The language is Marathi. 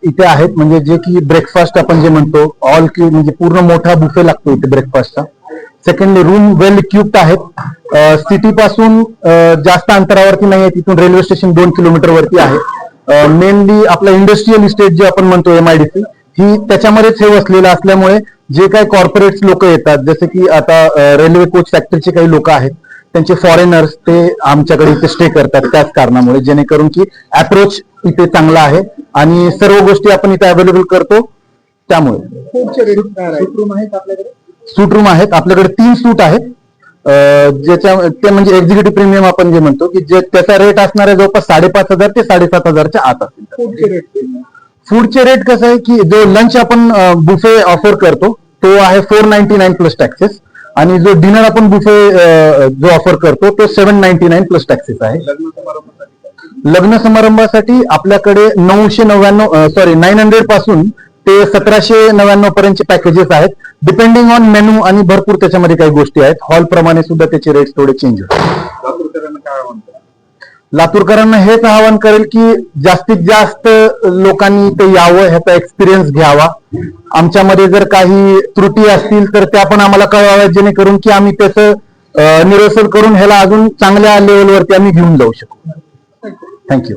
इथे आहेत, म्हणजे जे की ब्रेकफास्ट आपण जे म्हणतो ऑल क्यू, म्हणजे पूर्ण मोठा बुफे लागतो इथे ब्रेकफास्टचा. सेकंडली रूम वेल इक्विप्ड आहेत. सिटी पासून जास्त अंतरावरती नाही आहे, तिथून रेल्वे स्टेशन 2 किलोमीटर वरती आहे. मेनली आपला इंडस्ट्रियल इस्टेट जे आपण म्हणतो MIDC ही त्याच्यामध्येच हे वसलेलं असल्यामुळे जे काही कॉर्पोरेट्स लोक येतात, जसे की आता रेल्वे कोच फॅक्टरीचे काही लोक आहेत, त्यांचे फॉरेनर्स ते आमच्याकडे इथे स्टे करतात त्याच कारणामुळे, जेणेकरून की अप्रोच इथे चांगला आहे आणि सर्व गोष्टी आपण इथे अवेलेबल करतो. त्यामुळे सूट रूम आहेत आपल्याकडे 3 सूट आहेत. ज्याच्या ते म्हणजे एक्झिक्युटिव्ह प्रीमियम आपण जे म्हणतो की जे त्याचा रेट असणार आहे जवळपास 5,500 ते 7,500च्या आत असेल. फूडचे रेट कसं आहे की जो लंच आपण बुफे ऑफर करतो तो आहे 499 प्लस टॅक्सेस, आणि जो डिनर आपण बुफे जो ऑफर करतो तो 799 प्लस टॅक्सेस आहे. लग्न समारंभासाठी आपल्याकडे 900 पासून ते 1799 पर्यंतचे पॅकेजेस आहेत, डिपेंडिंग ऑन मेनू, आणि भरपूर त्याच्यामध्ये काही गोष्टी आहेत. हॉल प्रमाणे सुद्धा त्याचे रेट थोडे चेंज होतात. लातूरकरांना हेच आवाहन करेल की जास्तीत जास्त लोकांनी ते यावं, ह्याचा एक्सपिरियन्स घ्यावा. आमच्यामध्ये जर काही त्रुटी असतील तर त्या पण आम्हाला कळवाव्यात, जेणेकरून की आम्ही त्याचं निरसन करून ह्याला अजून चांगल्या लेवलवरती आम्ही घेऊन जाऊ शकू. थँक्यू.